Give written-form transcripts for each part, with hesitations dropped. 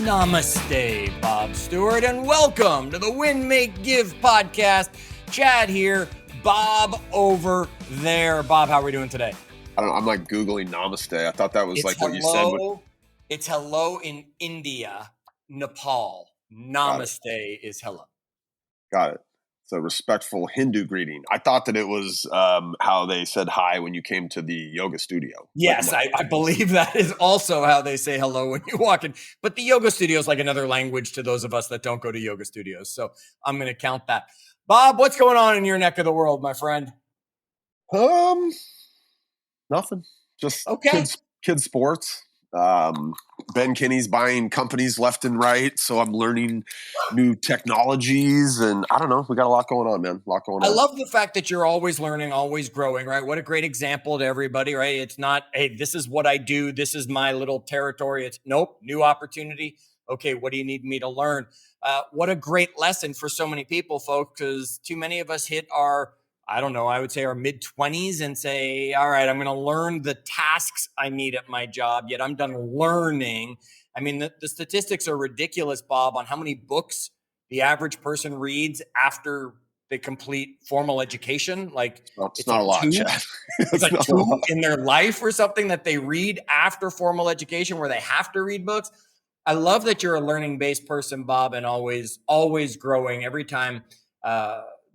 Namaste, Bob Stewart, and welcome to the Win, Make, Give podcast. Chad here, Bob over there. Bob, how are we doing today? I don't know. I'm like Googling namaste. I thought that was It's like what you said. It's hello in India, Nepal. Namaste is hello. Got it. It's a respectful Hindu greeting. I thought that it was how they said hi when you came to the yoga studio. Yes, I believe that is also how they say hello when you walk in. But the yoga studio is like another language to those of us that don't go to yoga studios. So I'm going to count that. Bob, what's going on in your neck of the world, my friend? Nothing. Just Okay. kids sports. Ben Kinney's buying companies left and right, so I'm learning new technologies, and I don't know. We got a lot going on, man. A lot going on. I love the fact that you're always learning, always growing, right? What a great example to everybody, right? It's not, hey, this is what I do. This is my little territory. It's nope, new opportunity. Okay, what do you need me to learn? What a great lesson for so many people, folks, because too many of us hit our, I don't know, I would say our mid-20s and say, all right, I'm going to learn the tasks I need at my job, yet I'm done learning. I mean, the statistics are ridiculous, Bob, on how many books the average person reads after they complete formal education. Like it's not a lot, Chad. It's like two in their life or something that they read after formal education where they have to read books. I love that you're a learning-based person, Bob, and always growing every time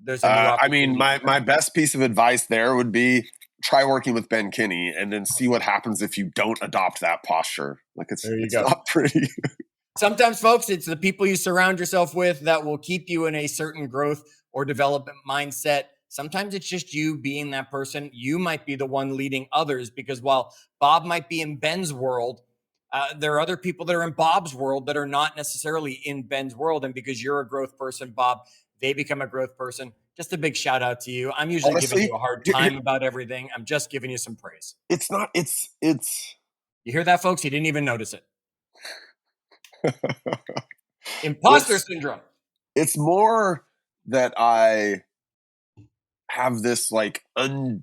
there's a new opportunity. I mean, my best piece of advice there would be try working with Ben Kinney and then see what happens if you don't adopt that posture. Like it's not pretty. Sometimes, folks, it's the people you surround yourself with that will keep you in a certain growth or development mindset. Sometimes it's just you being that person. You might be the one leading others, because while Bob might be in Ben's world, there are other people that are in Bob's world that are not necessarily in Ben's world. And because you're a growth person, Bob, they become a growth person. Just a big shout out to you. I'm usually giving you a hard time about everything. I'm just giving you some praise. It's You hear that, folks? He didn't even notice it. Imposter syndrome. It's more that I have this like I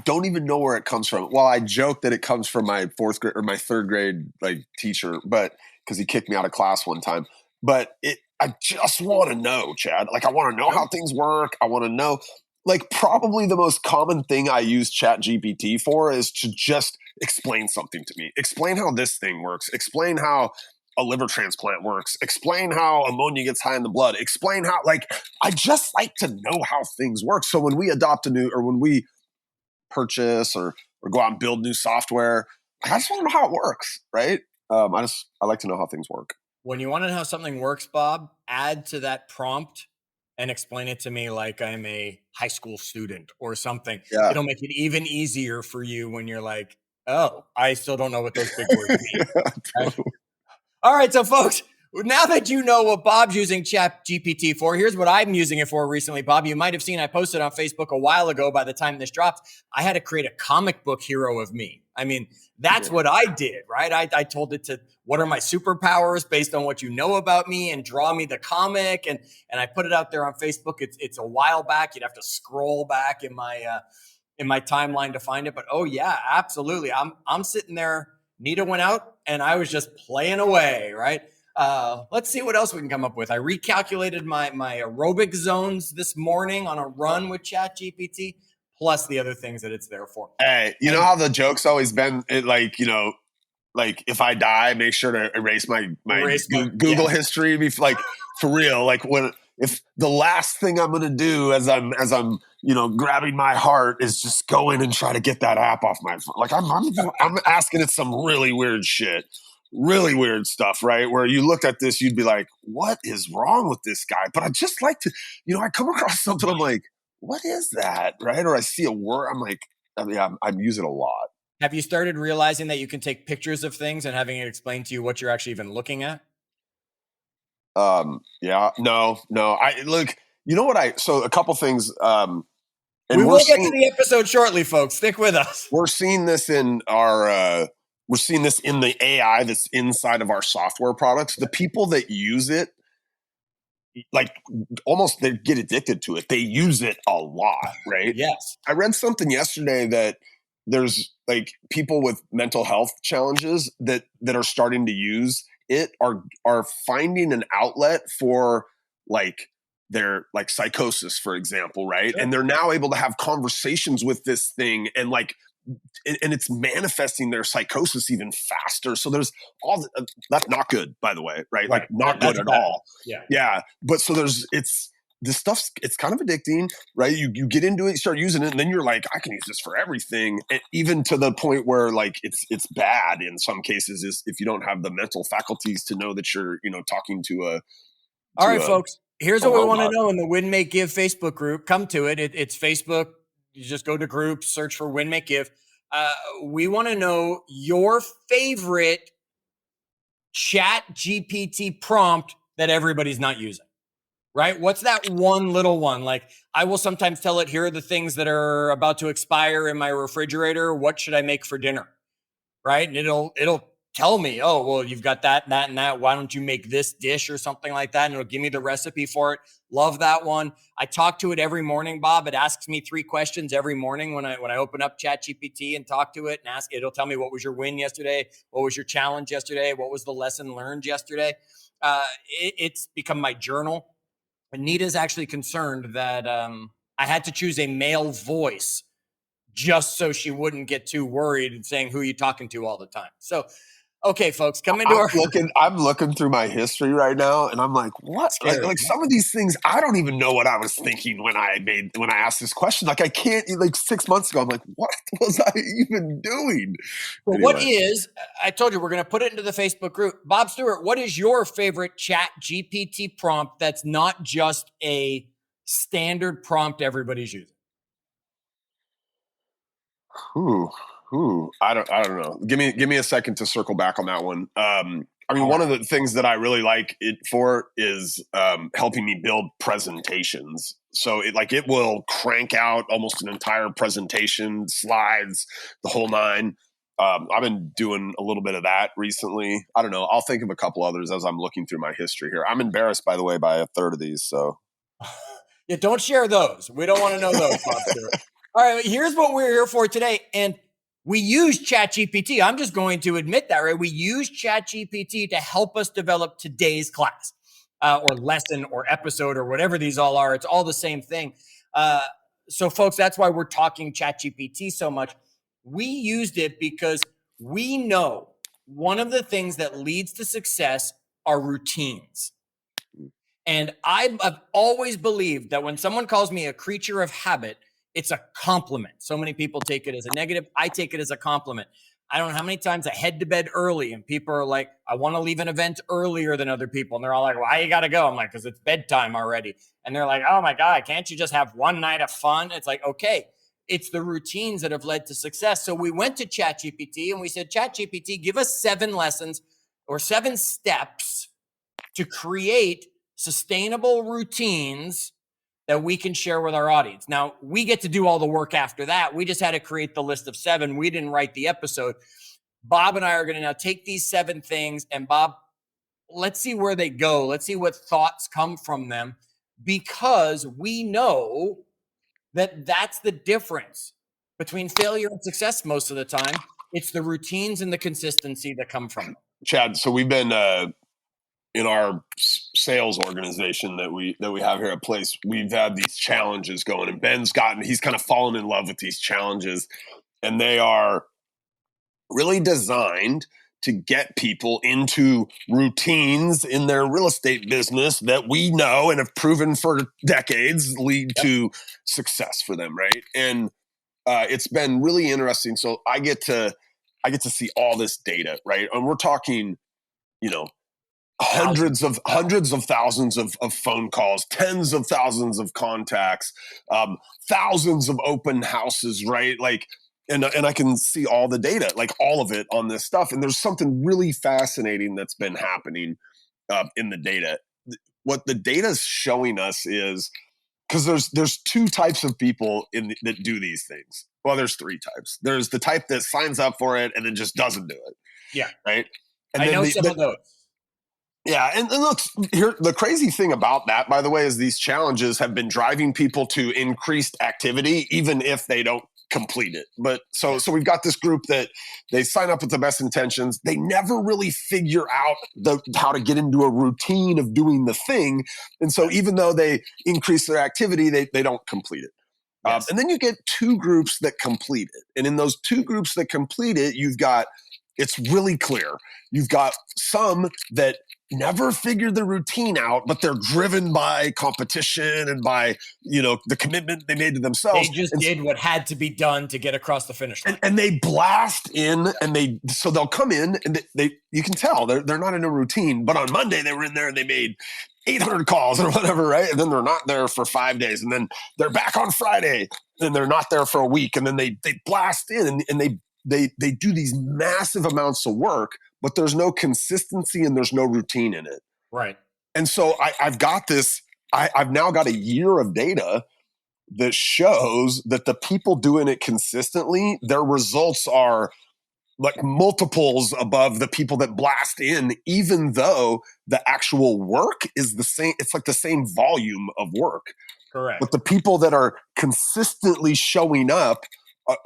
don't even know where it comes from. Well, I joke that it comes from my fourth grade or my third grade like teacher, but because he kicked me out of class one time. But I just want to know, Chad. Like I want to know how things work. I want to know. Like probably the most common thing I use ChatGPT for is to just explain something to me. Explain how this thing works. Explain how a liver transplant works. Explain how ammonia gets high in the blood. Explain how, like, I just like to know how things work. So when we adopt when we purchase or go out and build new software, I just want to know how it works, right? I like to know how things work. When you want to know how something works, Bob, add to that prompt and explain it to me like I'm a high school student or something. Yeah. It'll make it even easier for you when you're like, oh, I still don't know what those big words mean. Right? All right, so folks, now that you know what Bob's using ChatGPT for, here's what I'm using it for recently, Bob. You might have seen I posted on Facebook a while ago. By the time this drops, I had to create a comic book hero of me. I mean, that's what I did, right? I told it to, what are my superpowers based on what you know about me, and draw me the comic. And I put it out there on Facebook. It's a while back. You'd have to scroll back in my timeline to find it. But oh yeah, absolutely. I'm sitting there. Nita went out and I was just playing away, right? Let's see what else we can come up with. I recalculated my aerobic zones this morning on a run with ChatGPT, plus the other things that it's there for. Hey, you know how the joke's always been, like if I die, make sure to erase my Google history. Like for real, like if the last thing I'm gonna do as I'm grabbing my heart is just go in and try to get that app off my phone. Like I'm asking it some really weird shit. Really weird stuff, right? Where you look at this, you'd be like, what is wrong with this guy? But I just like to, I come across something, I'm like, what is that? Right? Or I see a word, I'm like, I use it a lot. Have you started realizing that you can take pictures of things and having it explain to you what you're actually even looking at? Yeah, no. I look, so a couple things, and we will get to the episode shortly, folks. Stick with us. We're seeing this in we're seeing this in the AI that's inside of our software products. The people that use it, like almost they get addicted to it. They use it a lot, right? Yes. I read something yesterday that there's like people with mental health challenges that are starting to use it are finding an outlet for like their like psychosis, for example, right? Sure. And they're now able to have conversations with this thing and like and it's manifesting their psychosis even faster. So there's all that's not good, by the way, right? Like not good That's at bad. all. Yeah. But so there's this stuff's it's kind of addicting, right? You get into it, you start using it, and then you're like, I can use this for everything, and even to the point where like it's bad in some cases is if you don't have the mental faculties to know that you're talking to a. All right, folks. Here's what we want to know in the Win, Make, Give Facebook group. Come to it. It's Facebook. You just go to groups, search for Win, Make, Give. We want to know your favorite ChatGPT prompt that everybody's not using, right? What's that one little one? Like, I will sometimes tell it, here are the things that are about to expire in my refrigerator. What should I make for dinner? Right? And it'll tell me, oh, well, you've got that, and that. Why don't you make this dish or something like that? And it'll give me the recipe for it. Love that one. I talk to it every morning, Bob. It asks me 3 questions every morning when I open up ChatGPT and talk to it and ask. It'll tell me, what was your win yesterday? What was your challenge yesterday? What was the lesson learned yesterday? It's become my journal. Anita's actually concerned that I had to choose a male voice just so she wouldn't get too worried and saying, who are you talking to all the time? So, okay, folks, come into I'm looking through my history right now, and I'm like, what? Like some of these things, I don't even know what I was thinking when I asked this question. Like I can't. Like 6 months ago, I'm like, what was I even doing? Well, anyway. I told you we're going to put it into the Facebook group. Bob Stewart, what is your favorite ChatGPT prompt that's not just a standard prompt everybody's using? I don't know. Give me a second to circle back on that one. I mean, one of the things that I really like it for is helping me build presentations. So it will crank out almost an entire presentation, slides, the whole nine. I've been doing a little bit of that recently. I don't know. I'll think of a couple others as I'm looking through my history here. I'm embarrassed, by the way, by a third of these. So yeah, don't share those. We don't want to know those, Bob Stewart. All right, here's what we're here for today. And we use ChatGPT. I'm just going to admit that, right? We use ChatGPT to help us develop today's class or lesson or episode or whatever these all are. It's all the same thing. So, folks, that's why we're talking ChatGPT so much. We used it because we know one of the things that leads to success are routines. And I've always believed that when someone calls me a creature of habit, it's a compliment. So many people take it as a negative. I take it as a compliment. I don't know how many times I head to bed early and people are like, I want to leave an event earlier than other people. And they're all like, why you got to go? I'm like, because it's bedtime already. And they're like, oh my God, can't you just have one night of fun? It's like, okay, it's the routines that have led to success. So we went to ChatGPT and we said, ChatGPT, give us 7 lessons or 7 steps to create sustainable routines that we can share with our audience. Now, we get to do all the work after that. We just had to create the list of 7. We didn't write the episode. Bob and I are going to now take these 7 things, and Bob, let's see where they go. Let's see what thoughts come from them, because we know that that's the difference between failure and success most of the time. It's the routines and the consistency that come from them. Chad, so we've been in our sales organization that we have here at Place, we've had these challenges going, and he's kind of fallen in love with these challenges, and they are really designed to get people into routines in their real estate business that we know and have proven for decades lead to success for them, right? And it's been really interesting. So I get to see all this data, right? And we're talking, hundreds of thousands of phone calls, tens of thousands of contacts, thousands of open houses, right? Like, and I can see all the data, like all of it on this stuff. And there's something really fascinating that's been happening in the data. What the data is showing us is, because there's 2 types of people that do these things. Well, there's 3 types. There's the type that signs up for it and then just doesn't do it. Yeah. Right. And I know some of those. Yeah, and look, here, the crazy thing about that, by the way, is these challenges have been driving people to increased activity, even if they don't complete it. But so we've got this group that they sign up with the best intentions. They never really figure out how to get into a routine of doing the thing. And so even though they increase their activity, they don't complete it. And then you get two groups that complete it. And in those two groups that complete it, it's really clear. You've got some that never figured the routine out, but they're driven by competition and by, the commitment they made to themselves. They just did what had to be done to get across the finish line. And they blast in, and so they'll come in, and you can tell they're not in a routine, but on Monday they were in there and they made 800 calls or whatever, right? And then they're not there for 5 days, and then they're back on Friday, and they're not there for a week, and then they blast in, and they do these massive amounts of work, but there's no consistency and there's no routine in it. Right. And so I've got this. I've now got a year of data that shows that the people doing it consistently, their results are like multiples above the people that blast in, even though the actual work is the same. It's like the same volume of work. Correct. But the people that are consistently showing up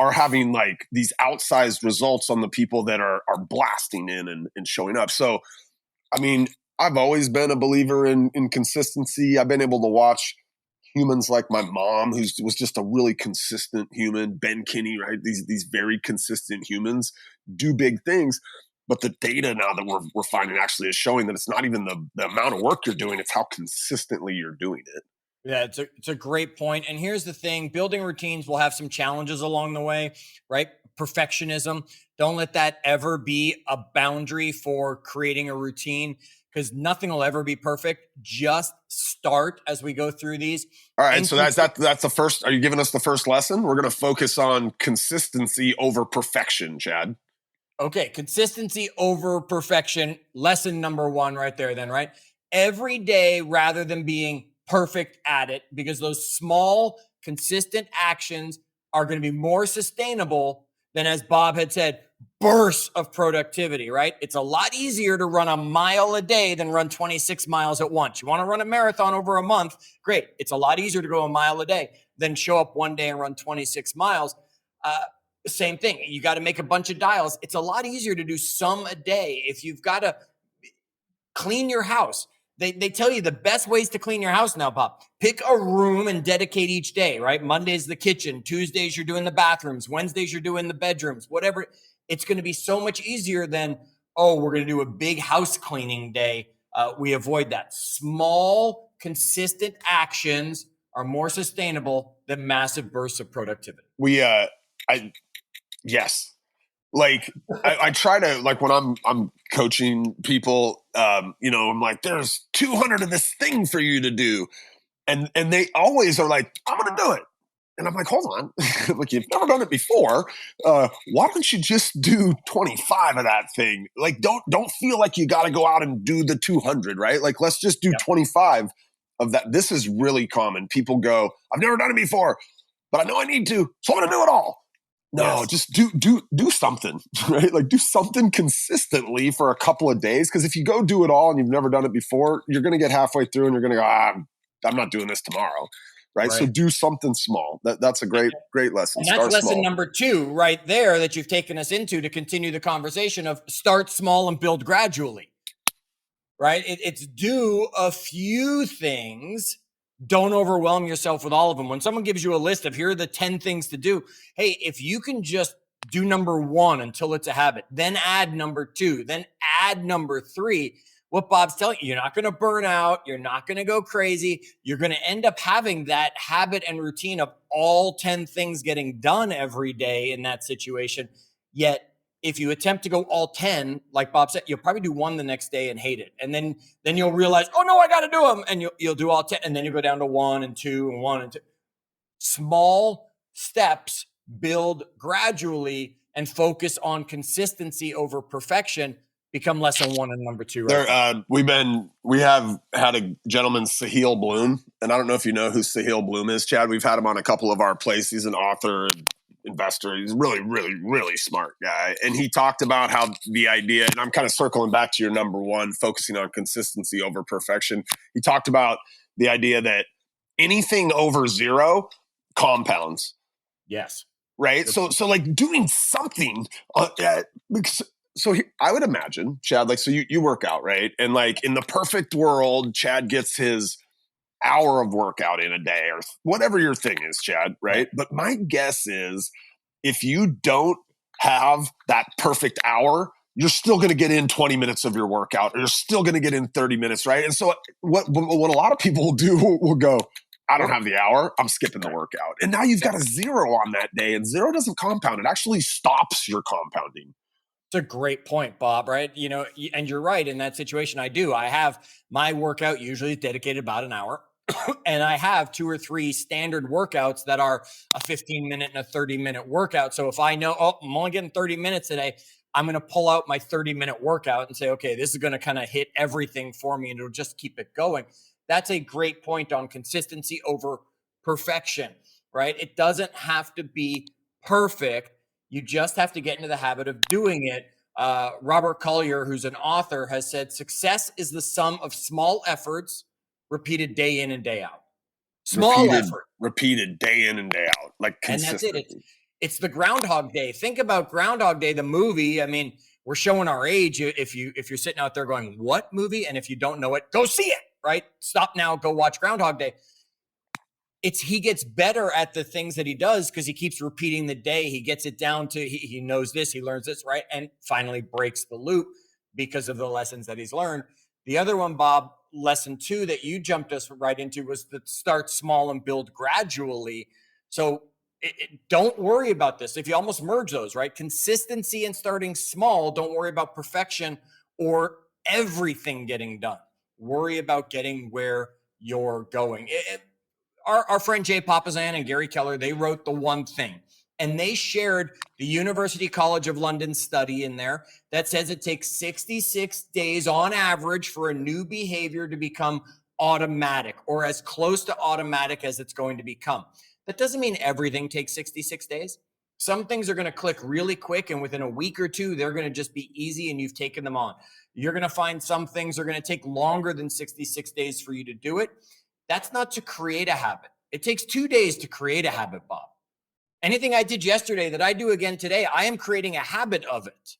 are having like these outsized results on the people that are blasting in and showing up. So, I mean, I've always been a believer in consistency. I've been able to watch humans like my mom, who was just a really consistent human, Ben Kinney, right? These very consistent humans do big things. But the data now that we're finding actually is showing that it's not even the amount of work you're doing, it's how consistently you're doing it. Yeah, it's a great point. And here's the thing, building routines will have some challenges along the way, right? Perfectionism. Don't let that ever be a boundary for creating a routine, because nothing will ever be perfect. Just start as we go through these. All right, so that's the first. Are you giving us the first lesson? We're going to focus on consistency over perfection, Chad. Okay, consistency over perfection. Lesson number 1 right there then, right? Every day, rather than being perfect at it, because those small, consistent actions are going to be more sustainable than, as Bob had said, bursts of productivity, right? It's a lot easier to run a mile a day than run 26 miles at once. You want to run a marathon over a month? Great. It's a lot easier to go a mile a day than show up one day and run 26 miles. Same thing. You got to make a bunch of dials. It's a lot easier to do some a day. If you've got to clean your house, they tell you the best ways to clean your house now, Bob. Pick a room and dedicate each day, right? Monday's the kitchen. Tuesdays, you're doing the bathrooms. Wednesdays, you're doing the bedrooms, whatever. It's going to be so much easier than, we're going to do a big house cleaning day. We avoid that. Small, consistent actions are more sustainable than massive bursts of productivity. Yes. Like I try to, like when I'm coaching people, I'm like, there's 200 of this thing for you to do. And they always are like, I'm going to do it. And I'm like, hold on. Like, you've never done it before. Why don't you just do 25 of that thing? Like, don't feel like you got to go out and do the 200, right? Like, let's just do 25 of that. This is really common. People go, I've never done it before, but I know I need to, so I'm going to do it all. No, just do something, right? Like, do something consistently for a couple of days. Because if you go do it all and you've never done it before, you're going to get halfway through and you're going to go, I'm not doing this tomorrow, right? So do something small. That's a great lesson. And that's lesson number 2 right there that you've taken us into to continue the conversation of start small and build gradually, right? It's do a few things. Don't overwhelm yourself with all of them. When someone gives you a list of here are the 10 things to do, hey, if you can just do number 1 until it's a habit, then add number 2, then add number 3. What Bob's telling you, you're not going to burn out. You're not going to go crazy. You're going to end up having that habit and routine of all 10 things getting done every day in that situation. Yet, if you attempt to go all 10, like Bob said, you'll probably do 1 the next day and hate it. And then you'll realize, oh no, I got to do them. And you'll do all 10. And then you go down to 1 and 2 and 1 and 2. Small steps build gradually and focus on consistency over perfection. Become lesson 1 and number 2. Right? We have had a gentleman, Sahil Bloom. And I don't know if you know who Sahil Bloom is, Chad. We've had him on a couple of our plays. He's an author, investor. He's a really, really, really smart guy. And he talked about how the idea, and I'm kind of circling back to your number 1, focusing on consistency over perfection. He talked about the idea that anything over 0 compounds. Yes. right? So like doing something. Because, I would imagine, Chad, like, so you work out, right? And like in the perfect world, Chad gets his hour of workout in a day or whatever your thing is, Chad, right? But my guess is if you don't have that perfect hour, you're still going to get in 20 minutes of your workout, or you're still going to get in 30 minutes, right? And so what a lot of people will do will go, I don't have the hour, I'm skipping the workout. And now you've got a 0 on that day, and 0 doesn't compound. It actually stops your compounding. It's a great point, Bob, right? You know, and you're right in that situation. I have my workout usually dedicated about an hour. And I have 2 or 3 standard workouts that are a 15-minute and a 30-minute workout. So if I know, oh, I'm only getting 30 minutes today, I'm going to pull out my 30-minute workout and say, okay, this is going to kind of hit everything for me and it'll just keep it going. That's a great point on consistency over perfection, right? It doesn't have to be perfect. You just have to get into the habit of doing it. Robert Collier, who's an author, has said success is the sum of small efforts repeated day in and day out. Small effort. Repeated day in and day out, like consistently. And that's it. It's the Groundhog Day. Think about Groundhog Day, the movie. I mean, we're showing our age if you're sitting out there going, what movie? And if you don't know it, go see it, right? Stop now, go watch Groundhog Day. He gets better at the things that he does because he keeps repeating the day. He gets it down to he knows this, he learns this, right? And finally breaks the loop because of the lessons that he's learned. The other one, Bob, lesson 2 that you jumped us right into was to start small and build gradually. So don't worry about this. If you almost merge those, right? Consistency and starting small. Don't worry about perfection or everything getting done. Worry about getting where you're going. Our friend Jay Papasan and Gary Keller, they wrote The One Thing. And they shared the University College of London study in there that says it takes 66 days on average for a new behavior to become automatic, or as close to automatic as it's going to become. That doesn't mean everything takes 66 days. Some things are going to click really quick, and within a week or two, they're going to just be easy and you've taken them on. You're going to find some things are going to take longer than 66 days for you to do it. That's not to create a habit. It takes 2 days to create a habit, Bob. Anything I did yesterday that I do again today, I am creating a habit of it.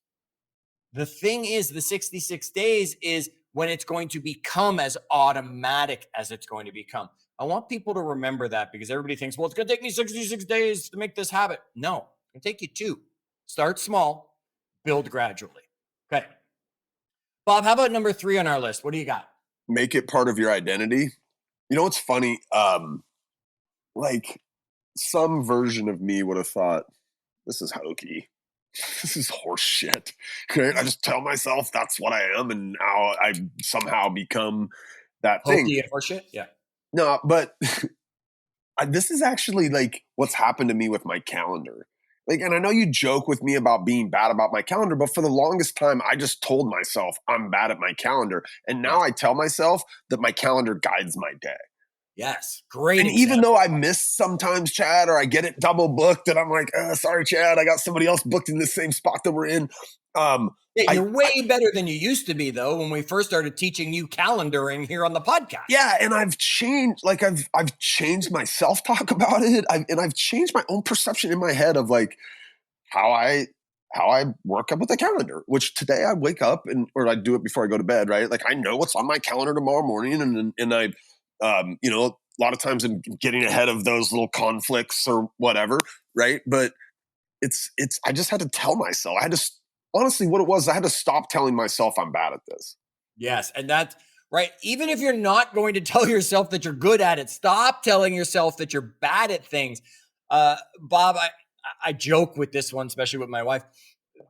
The thing is, the 66 days is when it's going to become as automatic as it's going to become. I want people to remember that because everybody thinks, well, it's going to take me 66 days to make this habit. No, it can take you 2. Start small, build gradually. Okay. Bob, how about number 3 on our list? What do you got? Make it part of your identity. You know what's funny? Like some version of me would have thought, this is hokey. This is horse shit. Okay? I just tell myself that's what I am, and now I somehow become that thing. Hokey and horse shit? Yeah. No, but this is actually like what's happened to me with my calendar. Like, and I know you joke with me about being bad about my calendar, but for the longest time, I just told myself I'm bad at my calendar. And now I tell myself that my calendar guides my day. Yes, great. And even though I miss sometimes, Chad, or I get it double booked, and I'm like, sorry, Chad, I got somebody else booked in the same spot that we're in. You're way better than you used to be, though, when we first started teaching you calendaring here on the podcast. Yeah, and I've changed, like I've changed my self-talk about it, and I've changed my own perception in my head of like how I work up with the calendar. Which today I wake up or I do it before I go to bed, right? Like I know what's on my calendar tomorrow morning, and I. You know, a lot of times I'm getting ahead of those little conflicts or whatever, right? But I just had to tell myself. I had to, honestly, what it was, I had to stop telling myself I'm bad at this. Yes, and that's right. Even if you're not going to tell yourself that you're good at it, stop telling yourself that you're bad at things. Bob, I joke with this one, especially with my wife.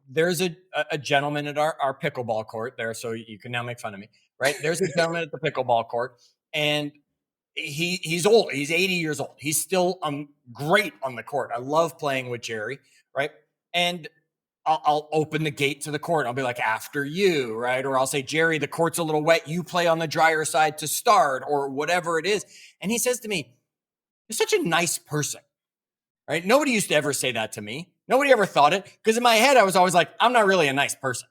There's a gentleman at our pickleball court there, so you can now make fun of me, right? There's a gentleman at the pickleball court, and he's old. He's 80 years old. He's still great on the court. I love playing with Jerry, right? And I'll open the gate to the court. I'll be like, after you, right? Or I'll say, Jerry, the court's a little wet. You play on the drier side to start, or whatever it is. And he says to me, you're such a nice person, right? Nobody used to ever say that to me. Nobody ever thought it, because in my head, I was always like, I'm not really a nice person,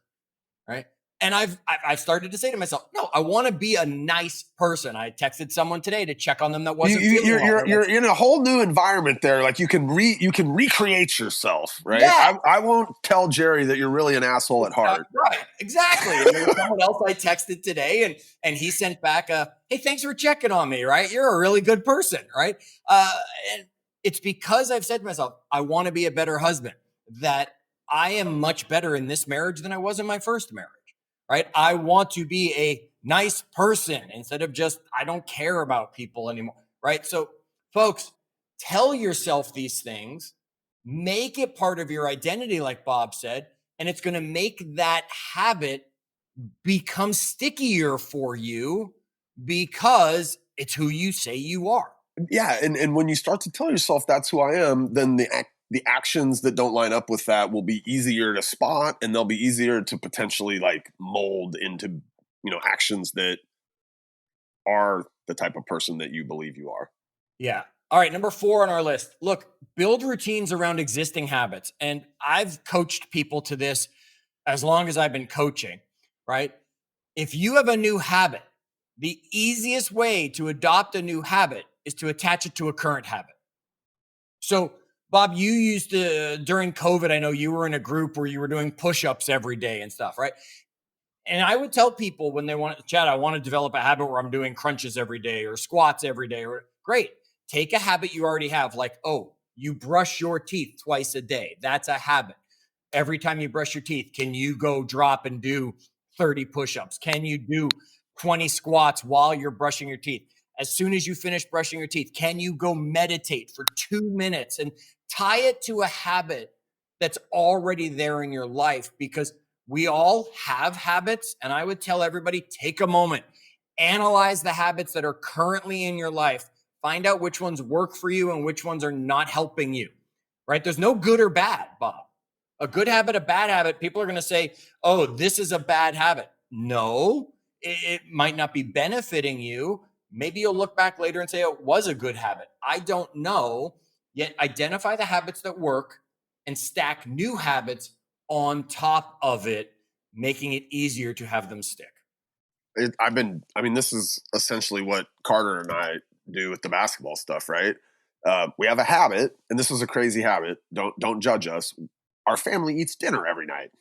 right? And I've started to say to myself, no, I want to be a nice person. I texted someone today to check on them that wasn't feeling well. You're in a whole new environment there. Like you can recreate yourself, right? Yeah. I won't tell Jerry that you're really an asshole at heart. Right, exactly. And there was someone else I texted today, and he sent back hey, thanks for checking on me, right? You're a really good person, right? And it's because I've said to myself, I want to be a better husband, that I am much better in this marriage than I was in my first marriage, right? I want to be a nice person instead of just, I don't care about people anymore, right? So, folks, tell yourself these things, make it part of your identity, like Bob said, and it's going to make that habit become stickier for you because it's who you say you are. Yeah, and when you start to tell yourself that's who I am, then the actions that don't line up with that will be easier to spot, and they'll be easier to potentially like mold into, actions that are the type of person that you believe you are. Yeah. All right, number 4 on our list. Look, build routines around existing habits. And I've coached people to this as long as I've been coaching, right? If you have a new habit, the easiest way to adopt a new habit is to attach it to a current habit. So, Bob, you used to, during COVID, I know you were in a group where you were doing push-ups every day and stuff, right? And I would tell people when they want to chat, I want to develop a habit where I'm doing crunches every day or squats every day. Or great. Take a habit you already have, like, oh, you brush your teeth twice a day. That's a habit. Every time you brush your teeth, can you go drop and do 30 push-ups? Can you do 20 squats while you're brushing your teeth? As soon as you finish brushing your teeth, can you go meditate for 2 minutes and tie it to a habit that's already there in your life? Because we all have habits. And I would tell everybody, take a moment, analyze the habits that are currently in your life, find out which ones work for you and which ones are not helping you, right? There's no good or bad, Bob. A good habit, a bad habit, people are going to say, oh, this is a bad habit. No, it might not be benefiting you. Maybe you'll look back later and say it was a good habit. I don't know. Yet identify the habits that work and stack new habits on top of it, making it easier to have them stick. This is essentially what Carter and I do with the basketball stuff, right? We have a habit, and this is a crazy habit. Don't judge us. Our family eats dinner every night.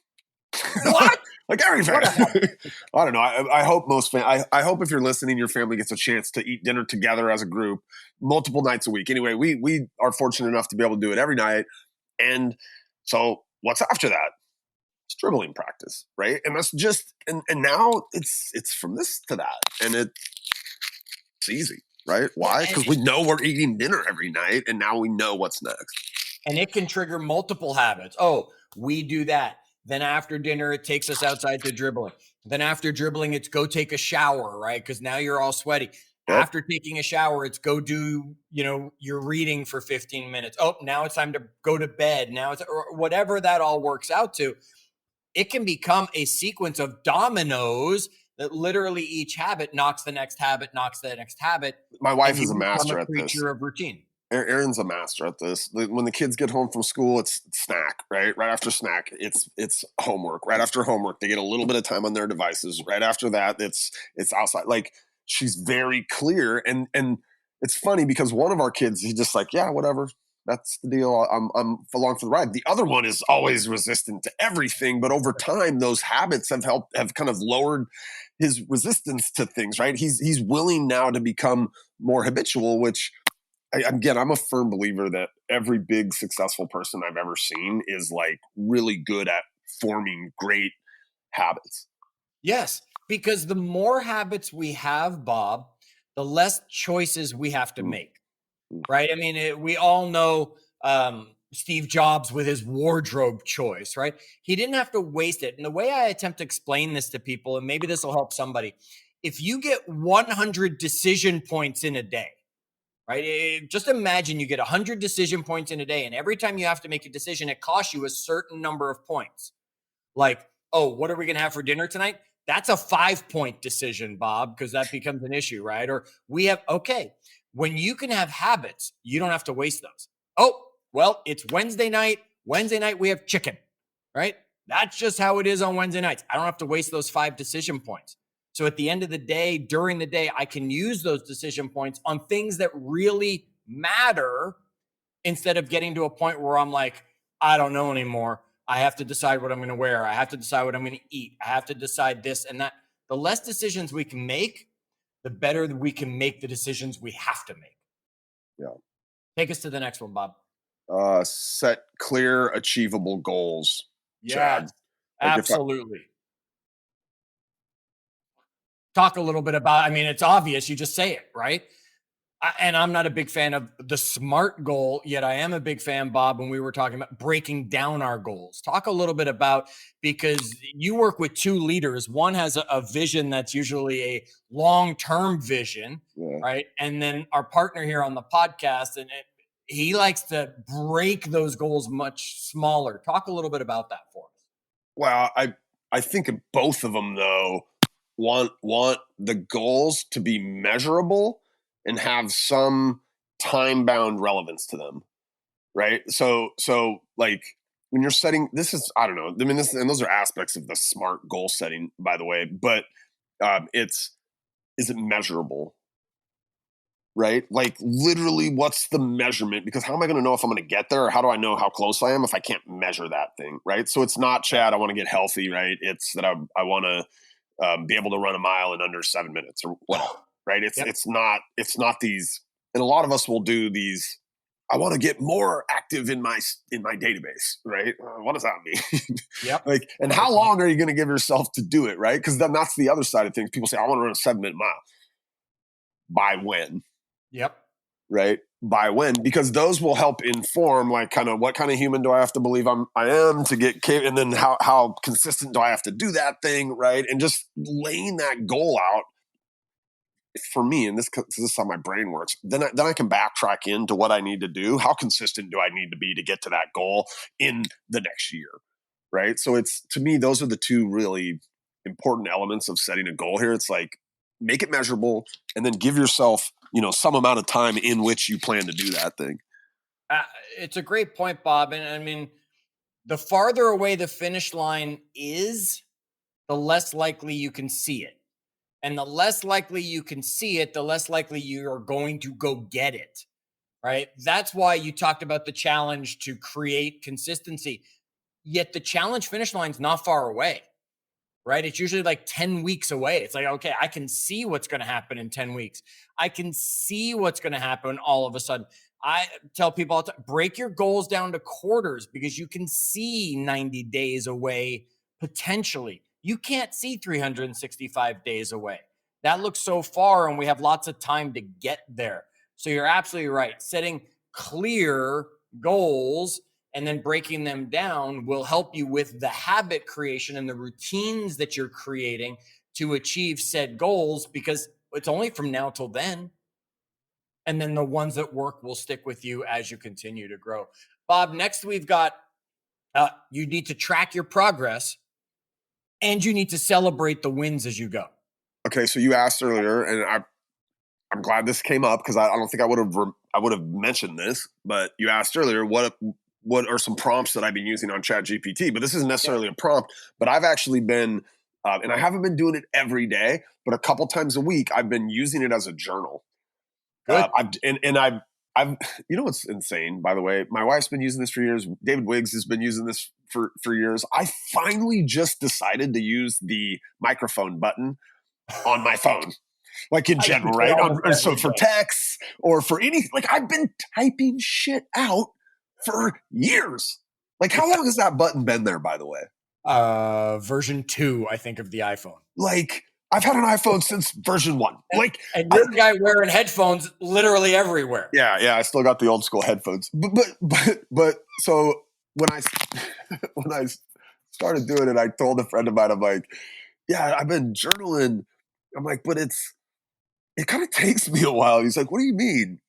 What? Like every family. I don't know. I hope I hope if you're listening, your family gets a chance to eat dinner together as a group multiple nights a week. Anyway, we are fortunate enough to be able to do it every night. And so what's after that? It's dribbling practice, right? And that's just and now it's from this to that. And it's easy, right? Why? Because we know we're eating dinner every night, and now we know what's next. And it can trigger multiple habits. Oh, we do that. Then after dinner, it takes us outside to dribbling. Then after dribbling, it's go take a shower, right? Because now you're all sweaty. Yep. After taking a shower, it's go do, your reading for 15 minutes. Oh, now it's time to go to bed. Now it's or whatever that all works out to. It can become a sequence of dominoes that literally each habit knocks the next habit, knocks the next habit. My wife is a master at this. Creature of routine. Aaron's a master at this. When the kids get home from school, it's snack, right? Right after snack, it's homework. Right after homework, they get a little bit of time on their devices. Right after that, it's outside. Like she's very clear, and it's funny because one of our kids, he's just like, yeah, whatever. That's the deal. I'm along for the ride. The other one is always resistant to everything, but over time, those habits have kind of lowered his resistance to things. Right? He's willing now to become more habitual, which. Again, I'm a firm believer that every big successful person I've ever seen is like really good at forming great habits. Yes, because the more habits we have, Bob, the less choices we have to make, right? I mean, we all know Steve Jobs with his wardrobe choice, right? He didn't have to waste it. And the way I attempt to explain this to people, and maybe this will help somebody, if you get 100 decision points in a day, right? Just imagine you get 100 decision points in a day, and every time you have to make a decision, it costs you a certain number of points. Like, oh, what are we going to have for dinner tonight? That's a 5-point decision, Bob, because that becomes an issue, right? Or when you can have habits, you don't have to waste those. Oh, well, it's Wednesday night. Wednesday night, we have chicken, right? That's just how it is on Wednesday nights. I don't have to waste those 5 decision points. So at the end of the day, during the day, I can use those decision points on things that really matter instead of getting to a point where I'm like, I don't know anymore. I have to decide what I'm going to wear. I have to decide what I'm going to eat. I have to decide this and that. The less decisions we can make, the better we can make the decisions we have to make. Yeah. Take us to the next one, Bob. Set clear, achievable goals. Yeah, Chad. Like absolutely. Talk a little bit about, I mean, it's obvious. You just say it, right? And I'm not a big fan of the SMART goal, yet I am a big fan, Bob, when we were talking about breaking down our goals. Talk a little bit about, because you work with 2 leaders. One has a vision that's usually a long-term vision, right? And then our partner here on the podcast, and he likes to break those goals much smaller. Talk a little bit about that for us. Well, I think both of them, though, want the goals to be measurable and have some time-bound relevance to them, right? So like when you're setting, this is, I don't know, I mean, this, and those are aspects of the SMART goal setting, by the way, but is it measurable? Right? Like literally what's the measurement? Because how am I going to know if I'm going to get there, or how do I know how close I am if I can't measure that thing? Right. So it's not, Chad, I want to get healthy, right? It's that I want to be able to run a mile in under 7 minutes or whatever. Right. It's not these, and a lot of us will do these. I want to get more active in my database, right? What does that mean? Yep. Like, and how long are you going to give yourself to do it, right? Because then that's the other side of things. People say, I want to run a 7-minute mile. By when? Yep. Right? By when? Because those will help inform, like, kind of what kind of human do I have to believe I am to get, and then how consistent do I have to do that thing, right? And just laying that goal out for me, and this is how my brain works. Then I can backtrack into what I need to do. How consistent do I need to be to get to that goal in the next year, right? So it's, to me, those are the 2 really important elements of setting a goal here. It's like, make it measurable, and then give yourself, some amount of time in which you plan to do that thing. It's a great point, Bob. And I mean, the farther away the finish line is, the less likely you can see it. And the less likely you can see it, the less likely you are going to go get it, right? That's why you talked about the challenge to create consistency. Yet the challenge finish line is not far away, right? It's usually like 10 weeks away. It's like, okay, I can see what's going to happen in 10 weeks. I can see what's going to happen all of a sudden. I tell people all the time, break your goals down to quarters, because you can see 90 days away potentially. You can't see 365 days away. That looks so far, and we have lots of time to get there. So you're absolutely right. Setting clear goals and then breaking them down will help you with the habit creation and the routines that you're creating to achieve said goals, because it's only from now till then. And then the ones that work will stick with you as you continue to grow. Bob, next we've got, you need to track your progress, and you need to celebrate the wins as you go. Okay, so you asked earlier, and I'm glad this came up, because I don't think I would have mentioned this, but you asked earlier what are some prompts that I've been using on ChatGPT. But this isn't necessarily a prompt, but I've actually been, and I haven't been doing it every day, but a couple times a week, I've been using it as a journal. Good. I've, what's insane, by the way, my wife's been using this for years. David Wiggs has been using this for years. I finally just decided to use the microphone button on my phone, like in general, right? So for texts or for anything, like I've been typing shit out for years. Like, how long has that button been there, by the way? Version 2, I think, of the iPhone. Like, I've had an iPhone since version 1. Like, and you're the guy wearing headphones literally everywhere. Yeah, I still got the old school headphones. But so when I started doing it, I told a friend of mine, I'm like, yeah, I've been journaling. I'm like, but it kind of takes me a while. He's like, what do you mean?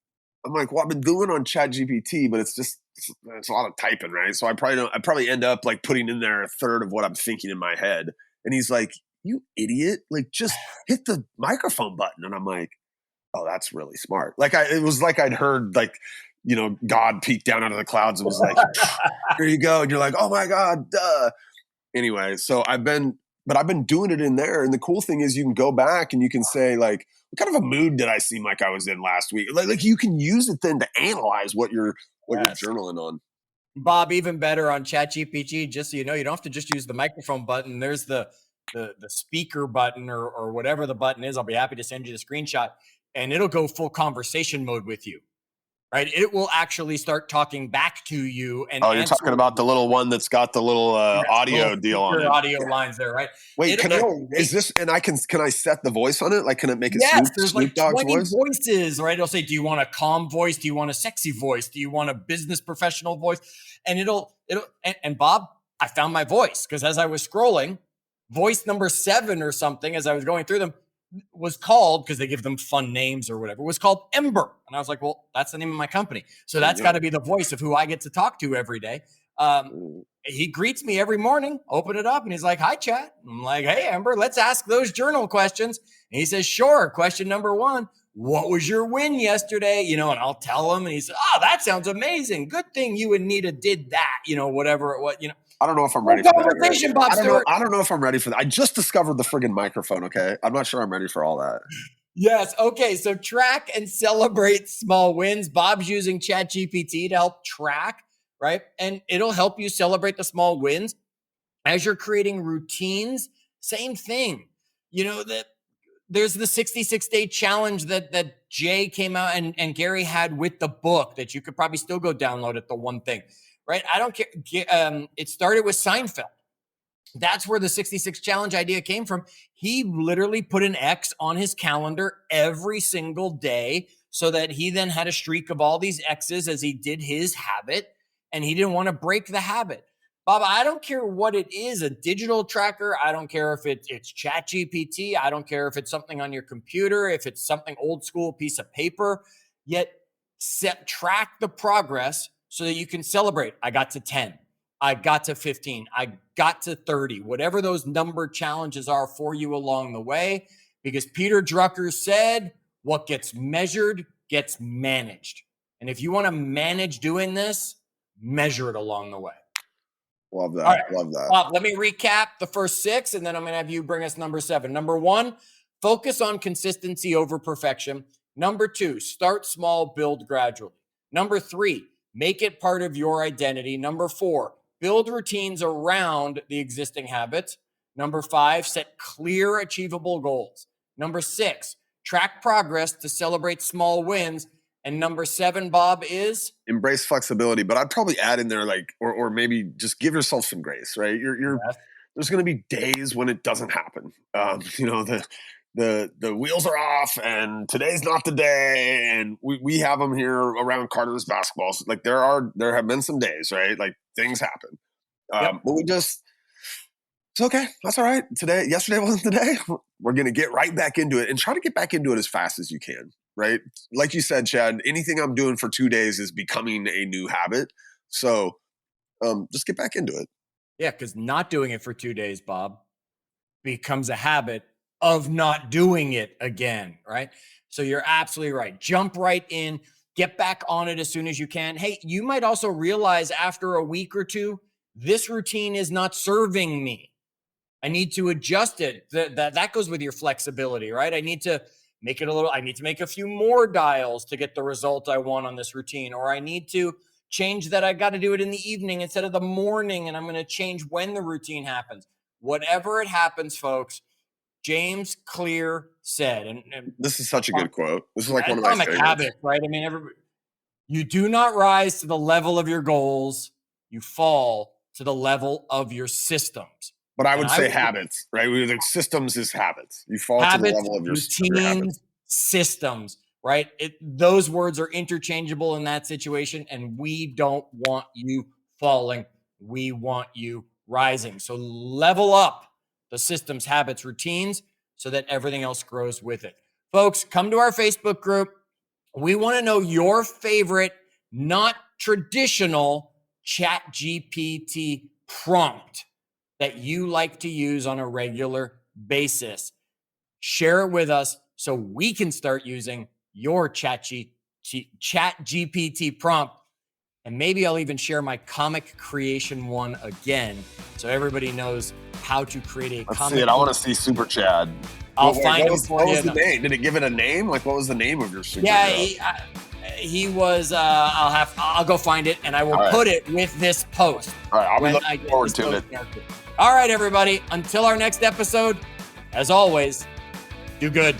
I'm like, well, I've been doing on ChatGPT, but it's a lot of typing, right? So I probably end up like putting in there a third of what I'm thinking in my head. And he's like, you idiot, like just hit the microphone button. And I'm like, oh, that's really smart. Like it was like I'd heard like, God peeked down out of the clouds and was like, here you go. And you're like, oh my God, duh. anyway, so I've been doing it in there. And the cool thing is you can go back and you can say, like, what kind of a mood did I seem like I was in last week? Like you can use it then to analyze what you're journaling on. Bob, even better on ChatGPT, just so you know, you don't have to just use the microphone button. There's the speaker button or whatever the button is. I'll be happy to send you the screenshot, and it'll go full conversation mode with you. Right? It will actually start talking back to you and you're talking about the little one that's got the little audio deal on it. Audio lines there, right? Wait, is this, and can I set the voice on it? Like, can it make it there's like 20 voices, right? It'll say, do you want a calm voice? Do you want a sexy voice? Do you want a business professional voice? And and Bob, I found my voice because as I was scrolling, voice number 7 or something, as I was going through them, was called, because they give them fun names or whatever, was called Ember. And I was like, well, that's the name of my company. So that's got to be the voice of who I get to talk to every day. He greets me every morning, open it up, and he's like, hi, chat. I'm like, hey, Ember, let's ask those journal questions. And he says, sure. Question number 1, what was your win yesterday? And I'll tell him, and he says, oh, that sounds amazing. Good thing you and Nita did that, whatever it was, I don't know if I'm ready for that. Bob Stewart. I don't know if I'm ready for that. I just discovered the friggin' microphone, okay? I'm not sure I'm ready for all that. Yes. Okay. So track and celebrate small wins. Bob's using ChatGPT to help track, right? And it'll help you celebrate the small wins. As you're creating routines, same thing. That there's the 66-day challenge that Jay came out and Gary had with the book that you could probably still go download at the one thing. Right? I don't care. It started with Seinfeld. That's where the 66 challenge idea came from. He literally put an X on his calendar every single day so that he then had a streak of all these X's as he did his habit, and he didn't want to break the habit. Bob, I don't care what it is, a digital tracker. I don't care if it's ChatGPT. I don't care if it's something on your computer, if it's something old school piece of paper. Yet track the progress so that you can celebrate. I got to 10. I got to 15. I got to 30. Whatever those number challenges are for you along the way. Because Peter Drucker said, what gets measured gets managed. And if you want to manage doing this, measure it along the way. Love that. Right. Love that. Bob, let me recap the first 6, and then I'm going to have you bring us number 7. Number 1, focus on consistency over perfection. Number 2, start small, build gradually. Number 3, make it part of your identity. Number 4, build routines around the existing habits. Number 5, set clear, achievable goals. Number 6, track progress to celebrate small wins. And number 7, Bob, is embrace flexibility. But I'd probably add in there, like, or maybe just give yourself some grace, right? There's going to be days when it doesn't happen. The wheels are off, and today's not the day. And we have them here around Carter's basketball. Like there have been some days, right? Like things happen. But it's okay. That's all right. Yesterday wasn't the day. We're going to get right back into it and try to get back into it as fast as you can. Right? Like you said, Chad, anything I'm doing for 2 days is becoming a new habit. So just get back into it. Yeah, because not doing it for 2 days, Bob, becomes a habit of not doing it again, right? So you're absolutely right. Jump right in, get back on it as soon as you can. Hey, you might also realize after a week or 2, this routine is not serving me. I need to adjust it. That goes with your flexibility, right? I need to make a few more dials to get the result I want on this routine, or I need to change that. I got to do it in the evening instead of the morning, and I'm going to change when the routine happens. Whatever it happens, folks, James Clear said, and this is such a good quote. This is like one of my favorites. Habits, right? I mean, you do not rise to the level of your goals. You fall to the level of your systems. But I would say habits, right? Systems is habits. You fall to the level of your routines, systems, right? Those words are interchangeable in that situation, and we don't want you falling. We want you rising. So level up the systems, habits, routines, so that everything else grows with it. Folks, come to our Facebook group. We want to know your favorite, not traditional ChatGPT prompt that you like to use on a regular basis. Share it with us so we can start using your ChatGPT prompt And maybe I'll even share my comic creation one again, so everybody knows how to create a Let's comic. see it. I want to see Super Chad. I'll find him for you. What was the name? Did it give it a name? Like, what was the name of your superhero? Yeah, he was. I'll go find it, and I will put it with this post. All right, I'll be looking forward to it. All right, everybody. Until our next episode, as always, do good.